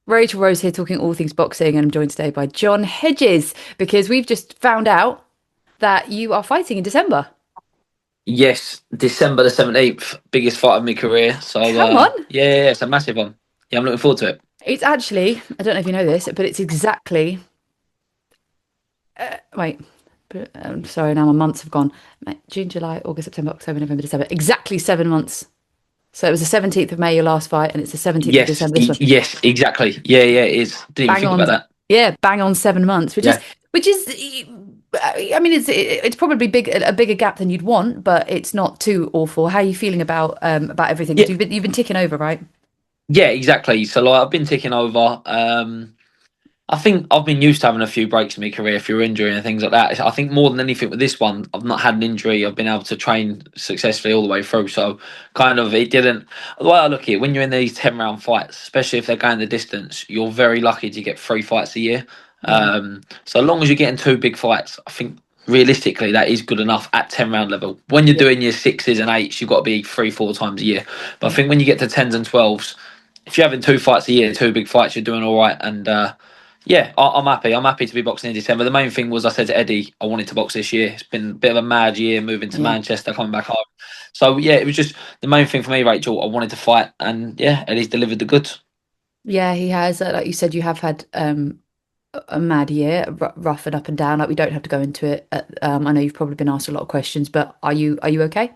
Rachel Rose here talking all things boxing, and I'm joined today by John Hedges because we've just found out that you are fighting in December. Yes, December the 17th, biggest fight of my career. So Come on. yeah, it's a massive one. Yeah, I'm looking forward to it. It's actually, I don't know if you know this, but it's exactly, wait, I'm sorry, now my months have gone. June, July, August, September, October, November, December. Exactly 7 months. So it was the 17th of May, your last fight, and it's the 17th of Yes, December, this one. yes, exactly. Yeah, yeah, it is. Didn't even Bang think about on. that. Yeah, bang on 7 months, which is, Yeah, which is, I mean, it's probably a bigger gap than you'd want, but it's not too awful. How are you feeling about everything? yeah, Because you've been ticking over, right? yeah, exactly. So like, I've been ticking over. I think I've been used to having a few breaks in my career through injury and things like that. I think more than anything with this one, I've not had an injury. I've been able to train successfully all the way through. So kind of it didn't. The way I look at it, when you're in these 10 round fights, especially if they're going the distance, you're very lucky to get 3 fights a year. Yeah, So as long as you're getting 2 big fights, I think realistically that is good enough at 10 round level. When you're yeah, doing your sixes and eights, you've got to be 3, 4 times a year. But I yeah, think when you get to tens and twelves, if you're having 2 fights a year, 2 big fights, you're doing all right. And yeah, I'm happy. I'm happy to be boxing in December. The main thing was I said to Eddie I wanted to box this year. It's been a bit of a mad year moving to yeah. Manchester, coming back home. So yeah, it was just the main thing for me, Rachel. I wanted to fight, and yeah, Eddie's delivered the goods. Yeah, he has. Like you said, you have had a mad year, rough and up and down. Like we don't have to go into it. I know you've probably been asked a lot of questions, but are you okay?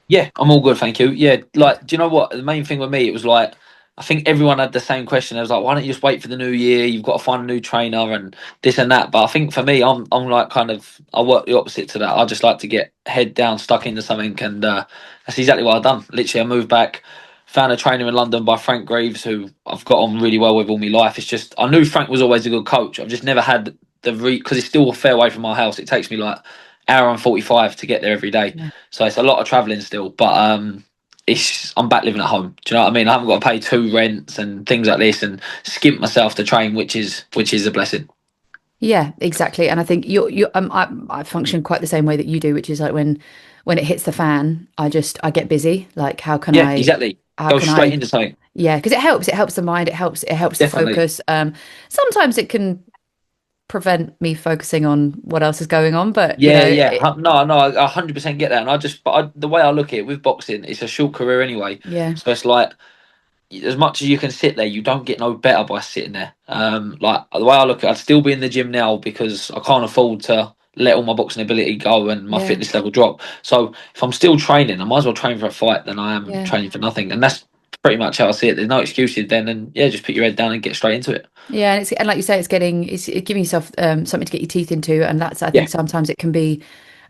Yeah, I'm all good, thank you. Yeah, like, do you know what? The main thing with me, it was like, I think everyone had the same question. I was like, why don't you just wait for the new year? You've got to find a new trainer and this and that. But I think for me, I'm like kind of, I work the opposite to that. I just like to get head down, stuck into something, and that's exactly what I've done. Literally, I moved back, found a trainer in London by Frank Greaves, who I've got on really well with all my life. It's just, I knew Frank was always a good coach. I've just never had because it's still a fair way from my house. It takes me like hour and 45 to get there every day. Yeah. So it's a lot of travelling still, but it's I'm back living at home. Do you know what I mean? I haven't got to pay 2 rents and things like this, and skimp myself to train, which is a blessing. Yeah, exactly. And I think I function quite the same way that you do, which is like when it hits the fan, I get busy. Like Yeah, exactly. how Go can straight I into something. yeah, because it helps the mind, it helps the Definitely. focus. Sometimes it can prevent me focusing on what else is going on, but Yeah, yeah. No, no, I 100% get that. And the way I look at it with boxing, it's a short career anyway. yeah, So it's like, as much as you can sit there, you don't get no better by sitting there. Like the way I look at it, I'd still be in the gym now because I can't afford to let all my boxing ability go and my yeah, fitness level drop. So if I'm still training, I might as well train for a fight than I am yeah. training for nothing. And that's pretty much how I see it. There's no excuses then, and yeah, just put your head down and get straight into it. Yeah, and like you say, it's giving yourself something to get your teeth into, and that's I Yeah, think sometimes it can be.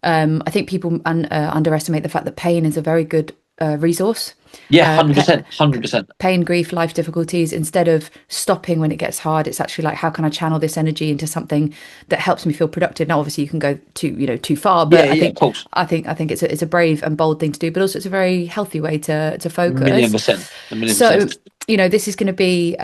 I think people underestimate the fact that pain is a very good resource. yeah, Uh, hundred pa percent, 100%. Pain, grief, life difficulties. Instead of stopping when it gets hard, it's actually like how can I channel this energy into something that helps me feel productive. Now, obviously, you can go too far, Yeah, but I yeah, of think course, I think it's a brave and bold thing to do, but also it's a very healthy way to a million focus. percent, a million So, percent. this is going to be.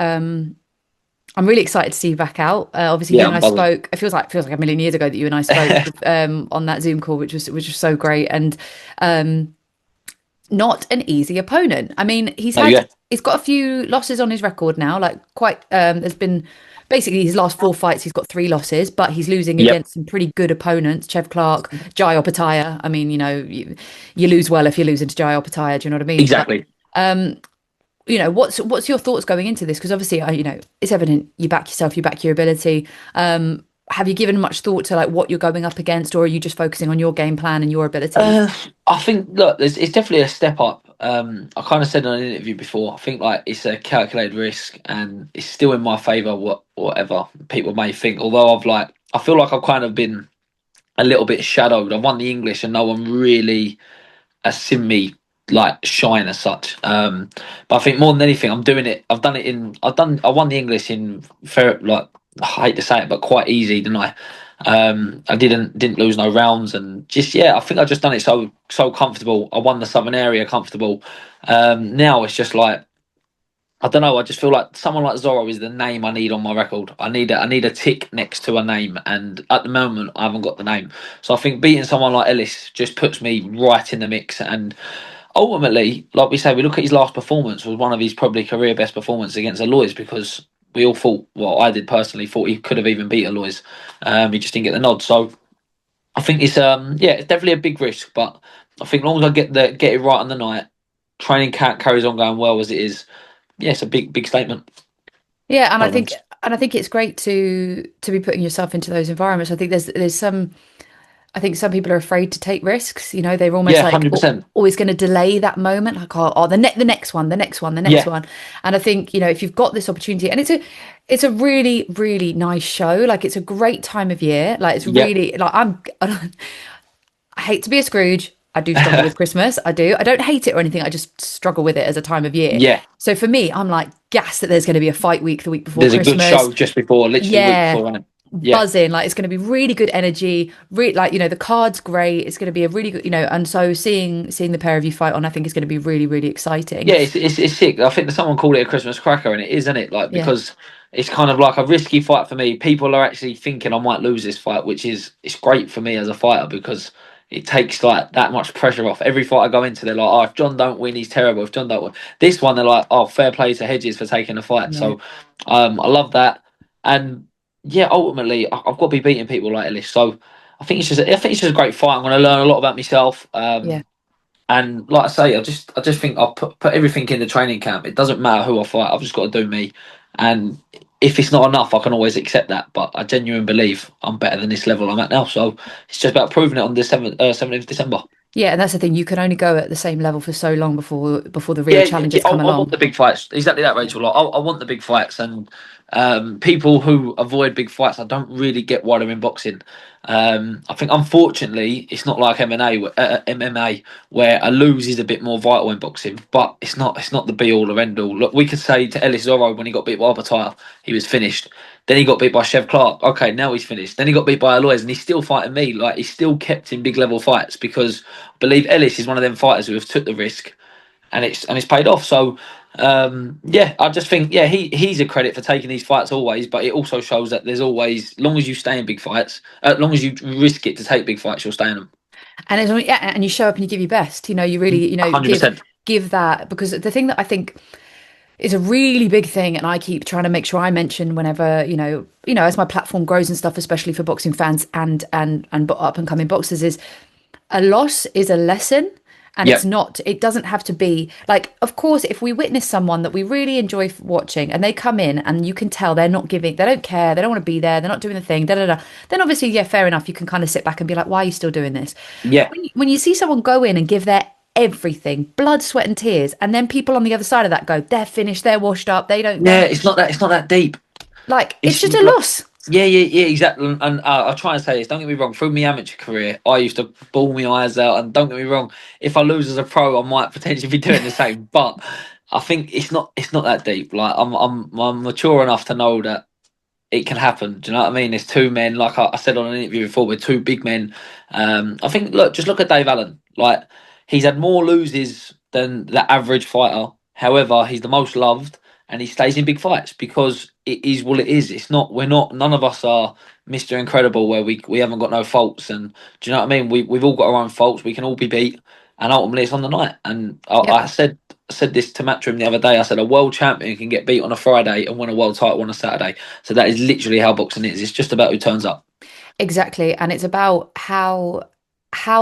I'm really excited to see you back out. Obviously, you Yeah, and I'm I buzzing. spoke. It feels like a million years ago that you and I spoke on that Zoom call, which was so great and um, not an easy opponent. I mean, No, yeah, he's got a few losses on his record now. Like quite, there's been basically his last 4 fights. He's got 3 losses, but he's losing yep, against some pretty good opponents. Chev Clark, Jai Opataya. I mean, you lose well if you're losing to Jai Opataya. Do you know what I mean? But exactly. um, what's your thoughts going into this? Because obviously, it's evident you back yourself, you back your ability. Have you given much thought to like what you're going up against, or are you just focusing on your game plan and your abilities? Uh, I think look, it's definitely a step up. I kind of said in an interview before. I think like it's a calculated risk, and it's still in my favour. Whatever people may think, although I feel like I've kind of been a little bit shadowed. I've won the English, and no one really has seen me like shine as such. But I think more than anything, I'm doing it. I won the English in fair, like I hate to say it, but quite easy, didn't I? I didn't lose no rounds, and just yeah, I think I just done it so comfortable. I won the Southern area comfortable. Now it's just like I don't know. I just feel like someone like Zorro is the name I need on my record. I need a tick next to a name, and at the moment I haven't got the name. So I think beating someone like Ellis just puts me right in the mix. And ultimately, like we say, we look at his last performance was one of his probably career best performances against the Lloyds because we all thought, well, I did personally, thought he could have even beat Alois. He just didn't get the nod. So I think it's yeah, it's definitely a big risk, but I think as long as I get it right on the night, training carries on going well as it is. Yeah, it's a big statement. Yeah, and No offense. I think it's great to be putting yourself into those environments. I think there's some I think some people are afraid to take risks. You know, they're almost Yeah, like 100%. always going to delay that moment, like the next one, the next one, the next Yeah, one. And I think, you know, if you've got this opportunity, and it's a really really nice show. Like it's a great time of year. Like it's yeah, really like I hate to be a Scrooge. I do struggle with Christmas. I do. I don't hate it or anything. I just struggle with it as a time of year. yeah. So for me, I'm like gassed that there's going to be a fight week the week before There's a good Christmas. show just before, literally week Yeah, before, isn't it? Yeah. buzzing. Like it's going to be really good energy. Like, you know, the card's great. It's going to be a really good, you know, and so seeing the pair of you fight on, I think is going to be really really exciting. Yeah, it's sick. I think that someone called it a Christmas cracker, and it is, isn't it? Like Yeah. because it's kind of like a risky fight for me. People are actually thinking I might lose this fight, which is it's great for me as a fighter because it takes like that much pressure off. Every fight I go into, they're like, "Oh, if John don't win, he's terrible. If John don't win, this one, they're like, oh, fair play to Hedges for taking the fight." Yeah. So, I love that, and yeah, ultimately, I've got to be beating people like Ellis. So, I think it's just a great fight. I'm going to learn a lot about myself. Yeah. And like I say, I just think I'll put everything in the training camp. It doesn't matter who I fight. I've just got to do me. And if it's not enough, I can always accept that. But I genuinely believe I'm better than this level I'm at now. So it's just about proving it on the 17th December. Yeah, and that's the thing. You can only go at the same level for so long before the real Yeah, yeah, challenges I come want along. the big fights. Exactly that, Rachel. Like, I want the big fights, and people who avoid big fights, I don't really get why they're in boxing. I think unfortunately, it's not like MMA, where a lose is a bit more vital in boxing, but it's not the be all or end all. Look, we could say to Ellis Zorro when he got beat by Arbiter, he was finished. Then he got beat by Chev Clark. Okay, now he's finished. Then he got beat by Alois, and he's still fighting me. Like he's still kept in big level fights because I believe Ellis is one of them fighters who have took the risk and it's paid off. So yeah, I just think yeah he's a credit for taking these fights always, but it also shows that there's always long as you stay in big fights, as long as you risk it to take big fights, you'll stay in them. And yeah, and you show up and you give your best. You know, you really, you know, 100%. give that because the thing that I think is a really big thing, and I keep trying to make sure I mention whenever, as my platform grows and stuff, especially for boxing fans and up and coming boxers, is a loss is a lesson. And Yeah, it doesn't have to be like, of course, if we witness someone that we really enjoy watching and they come in and you can tell they're not giving, they don't care, they don't want to be there, they're not doing the thing, da da da. Then obviously, yeah, fair enough. You can kind of sit back and be like, why are you still doing this? yeah, When you see someone go in and give their everything, blood, sweat, and tears, and then people on the other side of that go, they're finished, they're washed up, they're yeah. not It's not that deep. like, it's It's just a like, loss. yeah, exactly. And I'll try and say this. Don't get me wrong. Through my amateur career, I used to bawl my eyes out. And don't get me wrong. If I lose as a pro, I might potentially be doing the same. But I think it's not that deep. Like I'm mature enough to know that it can happen. Do you know what I mean? There's two men, like I said on an interview before, with two big men. I think just look at Dave Allen. Like he's had more loses than the average fighter. However, he's the most loved, and he stays in big fights because it is what it is. It's not we're not none of us are Mr. Incredible where we haven't got no faults. And do you know what I mean? We've all got our own faults. We can all be beat, and ultimately it's on the night. And Yep. I said this to Matchroom the other day. I said a world champion can get beat on a Friday and win a world title on a Saturday. So that is literally how boxing is. It's just about who turns up. Exactly. And it's about how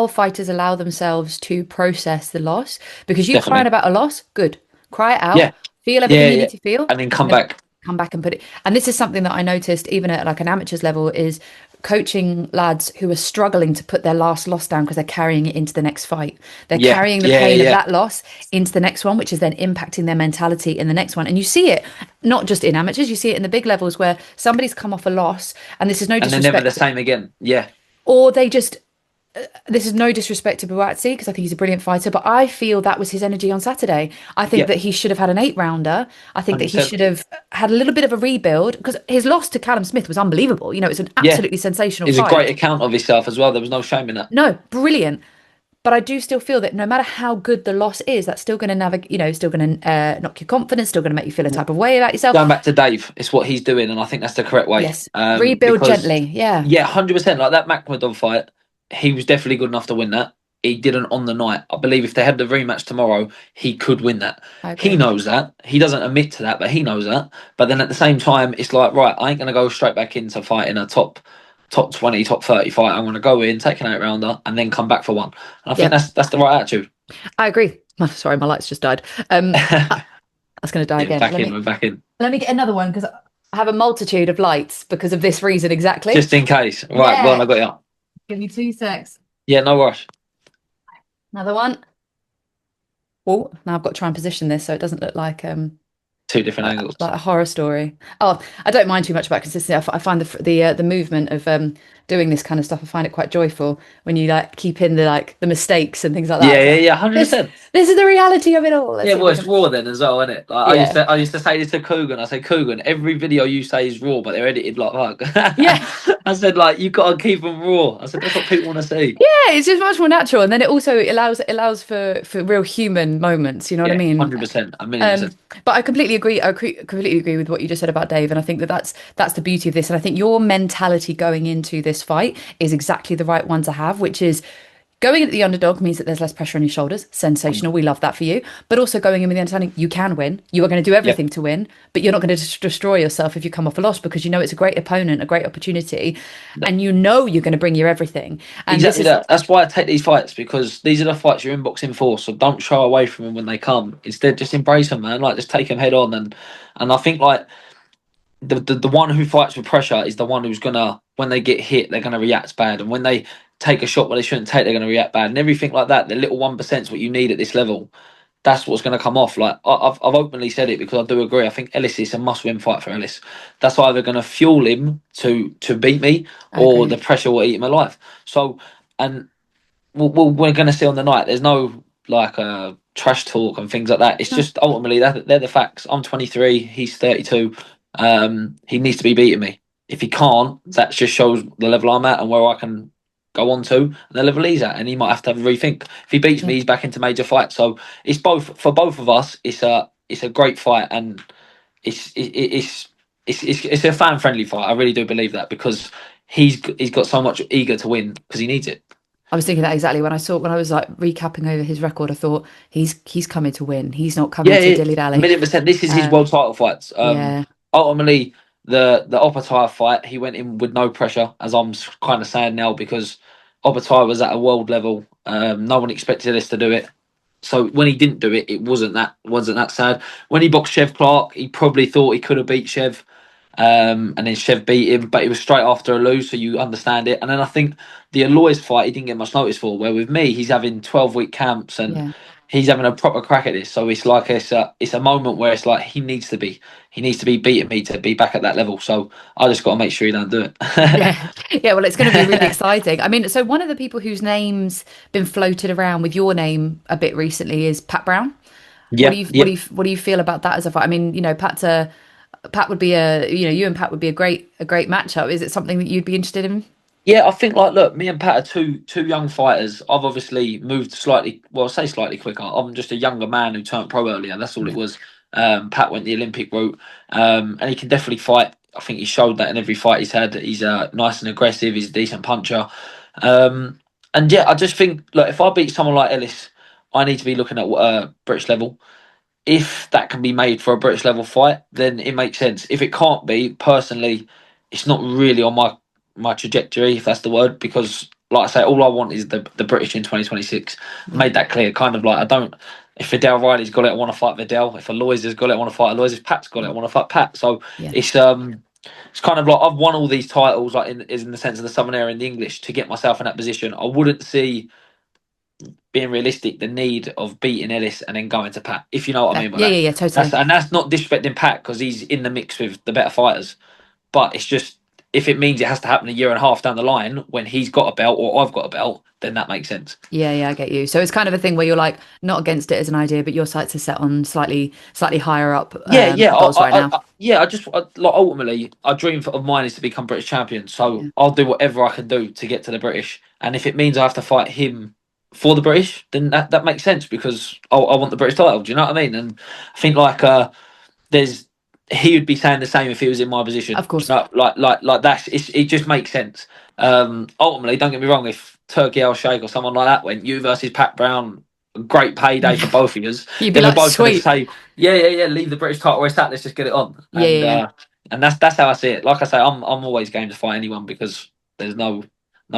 fighters allow themselves to process the loss. Because you crying Definitely. about a loss, good. Cry it out, Yeah, feel everything yeah, you yeah. need to feel, And then come and then back. come back and put it. And this is something that I noticed even at like an amateur's level is coaching lads who are struggling to put their last loss down because they're carrying it into the next fight. They're Yeah, carrying the yeah, pain of yeah. that loss into the next one, which is then impacting their mentality in the next one. And you see it not just in amateurs, you see it in the big levels where somebody's come off a loss, and this is no And they're never the disrespect, same again. Yeah, or they just this is no disrespect to Buatsi because I think he's a brilliant fighter, but I feel that was his energy on Saturday. I think yeah, that he should have had an 8 rounder. I think that he 100%. should have had a little bit of a rebuild because his loss to Callum Smith was unbelievable. You know, it's an Yeah, absolutely sensational it's a great fight. account of himself as well. There was no shame in that. No, brilliant. But I do still feel that no matter how good the loss is, that's still going to navigate, still going to knock your confidence, still going to make you feel a type of way about yourself. Going back to Dave, it's what he's doing, and I think that's the correct way. Yes, rebuild Because gently. Yeah, yeah, 100%. Like that Makhmadov fight, he was definitely good enough to win that. he didn't on the night. I believe if they had the rematch tomorrow, he could win that. I He agree. knows that. He doesn't admit to that, but he knows that. But then at the same time, it's like, right, I ain't gonna go straight back into fighting a top 20, top 30 fight. I'm gonna go in, take an 8 rounder, and then come back for one. And I think Yeah, that's the right attitude. I agree. Sorry, my lights just died. I, that's going to die Yeah, again. back in, we're back in. Let me get another one because I have a multitude of lights because of this reason exactly. Just in case. Right, go on, Yeah, I got you. give me 2 secs. Yeah, no rush. Another one. Oh, now I've got to try and position this so it doesn't look Two different angles. like a horror story. Oh, I don't mind too much about consistency. I find the movement of doing this kind of stuff. I find it quite joyful when you like keep in the mistakes and things like that. Yeah, It's yeah, like yeah, this 100%. this is the reality of it all. Let's Yeah, see if well, we it's can. raw then as well, isn't it? Like Yeah, I used to say this to Coogan. I say, Coogan, every video you say is raw, but they're edited like yeah. fuck. I said, like, you got to keep them raw. I said, that's what people want to see. Yeah, it's just much more natural, and then it also allows for real human moments. You know what I Yeah, mean? 100%, a million Um, percent. but I completely agree. Completely agree with what you just said about Dave, and I think that that's the beauty of this. And I think your mentality going into this fight is exactly the right one to have, which is going in at the underdog means that there's less pressure on your shoulders. Sensational. We love that for you. But also going in with the understanding you can win. You are going to do Yep. everything to win, but you're not going to destroy yourself if you come off a loss because you know it's a great opponent, a great opportunity, and you know you're going to bring your everything. And this Exactly is that. That's why I take these fights because these are the fights you're inboxing for. So don't shy away from them when they come. Instead, just embrace them, man. Like just take them head on. And I think like the one who fights with pressure is the one who's gonna when they get hit they're gonna react bad, and when they take a shot where they shouldn't take they're gonna react bad, and everything like that. The little 1% is what you need at this level. That's what's going to come off. Like I've openly said it because I do agree. I think Ellis is a must-win fight for Ellis. That's either going to fuel him to beat me, I or agree. the pressure will eat him alive. So, and we're going to see on the night. There's no like trash talk and things like that. It's No. just ultimately that they're the facts. I'm 23. He's 32. He needs to be beating me. If he can't, that just shows the level I'm at and where I can go on to and the level he's at. And he might have to have a rethink. If he beats Yeah. me, he's back into major fight. So it's both for both of us. It's a great fight, and it's it, it's a fan friendly fight. I really do believe that because he's got so much eager to win because he needs it. I was thinking that exactly when I was like recapping over his record. I thought he's coming to win. He's not coming Yeah, to yeah, dilly a dally. million percent. This is his world Um, title fights. yeah, Ultimately, the Opatai fight, he went in with no pressure, as I'm kind of saying now, because Opatai was at a world level. No one expected us to do it. So when he didn't do it, it wasn't that sad. When he boxed Chev Clark, he probably thought he could have beat Chev, and then Chev beat him, but it was straight after a lose, so you understand it. And then I think the Alois fight, he didn't get much notice for. Where with me, he's having 12-week camps and yeah, he's having a proper crack at this. So it's like it's a moment where it's like he needs to be beating me to be back at that level. So I just got to make sure he don't do it. yeah, yeah. Well, it's going to be really exciting. I mean, so one of the people whose name's been floated around with your name a bit recently is Pat Brown. Yeah, yeah. What do you feel about that as a fight? I mean, Pat would be you and Pat would be a great matchup. Is it something that you'd be interested in? Yeah, I think like look, me and Pat are two young fighters. I've obviously moved slightly, well, I say slightly quicker. I'm just a younger man who turned pro earlier. That's all it Yeah, was. Pat went the Olympic route, and he can definitely fight. I think he showed that in every fight he's had. He's nice and aggressive. He's a decent puncher. Um, and yeah, I just think look, if I beat someone like Ellis, I need to be looking at British level. If that can be made for a British level fight, then it makes sense. If it can't be, personally, it's not really on my trajectory, if that's the word, because like I say, all I want is the British in 2026. yeah, Made that clear. Kind of like I don't. If Vidal Riley's got it, I want to fight Vidal. If Aloys has got it, I want to fight Aloys. If Pat's got it, I want to fight Pat. So yeah, it's it's kind of like I've won all these titles like in the sense of the Southern Area in the English to get myself in that position. I wouldn't see being realistic, the need of beating Ellis and then going to Pat, if you know what I yeah, mean by yeah, that. yeah, totally. That's not disrespecting Pat because he's in the mix with the better fighters. But it's just if it means it has to happen a year and a half down the line when he's got a belt or I've got a belt, then that makes sense. Yeah, yeah, I get you. So it's kind of a thing where you're like not against it as an idea, but your sights are set on slightly higher up Yeah, yeah, goals right now. yeah. Like ultimately, a dream of mine is to become British champion. So Yeah, I'll do whatever I can do to get to the British. And if it means I have to fight him for the British, then that makes sense because I want the British title. Do you know what I mean? And I think like there's he would be saying the same if he was in my position. of Do course. you know, like that's it just makes sense. Ultimately, don't get me wrong. Turkey Al Sheikh or someone like that went, you versus Pat Brown, great payday for both of us, You'd be then we're like, both going to sweet. say, yeah, leave the British title where it's at. Let's just get it on. Yeah, yeah, yeah. And that's how I see it. Like I say, I'm always game to fight anyone because there's no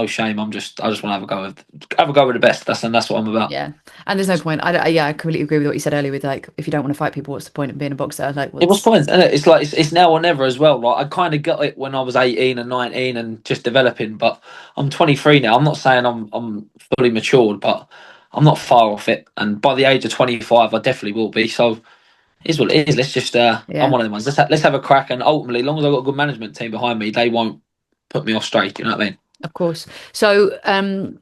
shame. I just want to have a go with the best. That's what I'm about. Yeah. And there's no point. Yeah, I completely agree with what you said earlier with like, if you don't want to fight people, what's the point of being a boxer? Like, It was what's, fun, isn't it? It's like it's now or never as well. Like I kind of got it when I was 18 and 19 and just developing, but I'm 23 now. I'm not saying I'm fully matured, but I'm not far off it. And by the age of 25, I definitely will be. So it is what it is. Let's just I'm yeah, one of them ones. Let's have a crack. And ultimately, as long as I've got a good management team behind me, they won't put me off straight. You know what I mean? of course. So,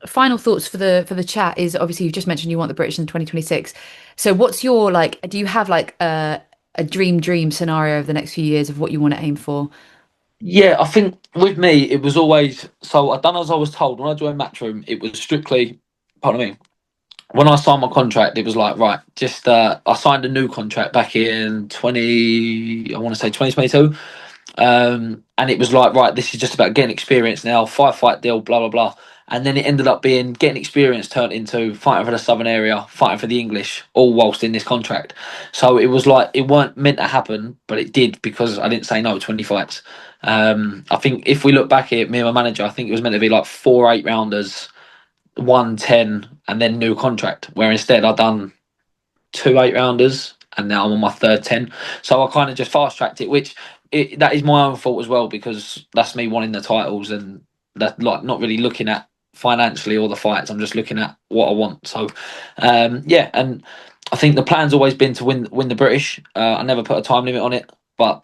final thoughts for the chat is obviously you've just mentioned you want the British in 2026. So, what's your like? Do you have like a dream scenario of the next few years of what you want to aim for? Yeah, I think with me, it was always so. I done as I was told when I joined Matchroom. It was strictly, pardon me, when I signed my contract, it was like, right, just I signed a new contract back in 20, I want to say 2022. And it was like, right, this is just about getting experience now, five-fight deal, blah, blah, blah. And then it ended up being getting experience turned into fighting for the Southern area, fighting for the English, all whilst in this contract. So it was like, it weren't meant to happen, but it did because I didn't say no to 20 fights. I think if we look back at me and my manager, I think it was meant to be like 4 8 rounders, 110 and then new contract. Where instead I done 2 8 rounders and now I'm on my third 10. So I kind of just fast tracked it, which that is my own fault as well because that's me wanting the titles and that like not really looking at financially or the fights. I'm just looking at what I want. So yeah, and I think the plan's always been to win the British. I never put a time limit on it, but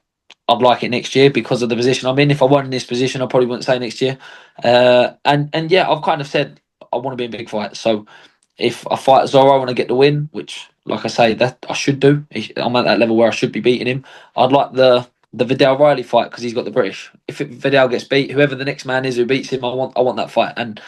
I'd like it next year because of the position I'm in. If I weren't in this position, I probably wouldn't say next year. And yeah, I've kind of said I want to be in big fights. So if I fight Zorro, I want to get the win, which, like I say, that I should do. I'm at that level where I should be beating him. I'd like the Vidal Riley fight because he's got the British. If Vidal gets beat, whoever the next man is who beats him, I want that fight. And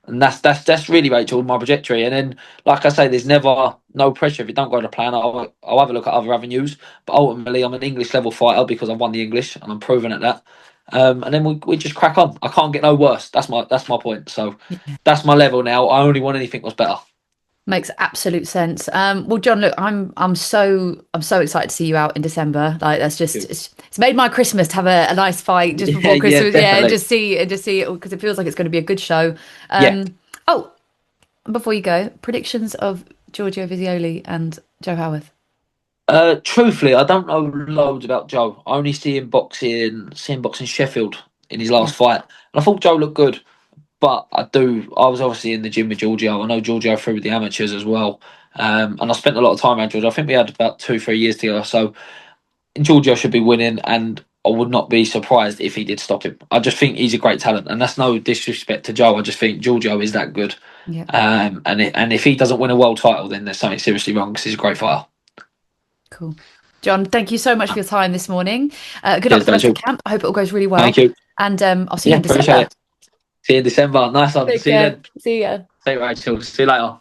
that's really Rachel my trajectory. And then, like I say, there's never no pressure if you don't go to plan. I'll have a look at other avenues. But ultimately, I'm an English level fighter because I've won the English and I'm proven at that. And then we just crack on. I can't get no worse. That's my point. So Yeah. that's my level now. I only want anything was better. Makes absolute sense. Well, John, look, I'm so excited to see you out in December. Like that's just it's made my Christmas to have a nice fight just Yeah, before yeah, Christmas. Yeah, definitely. and just see it because it feels like it's going to be a good show. Yeah. Oh, before you go, predictions of Giorgio Vizioli and Joe Howarth. Truthfully, I don't know loads about Joe. I only see him boxing Sheffield in his Yeah, last fight, and I thought Joe looked good. But I was obviously in the gym with Giorgio. I know Giorgio through with the amateurs as well. And I spent a lot of time around Giorgio. I think we had about 2 3 years together. So Giorgio should be winning, and I would not be surprised if he did stop him. I just think he's a great talent, and that's no disrespect to Joe. I just think Giorgio is that good. yeah, And if he doesn't win a world title, then there's something seriously wrong because he's a great fighter. cool. John, thank you so much for your time this morning. Good luck Cheers, with the rest of Rachel. the camp. I hope it all goes really well. Thank you. And I'll see you Yeah, in appreciate December. it. See you in December. Nice one. Take See you care. then. See ya. Take Rachel. See you later.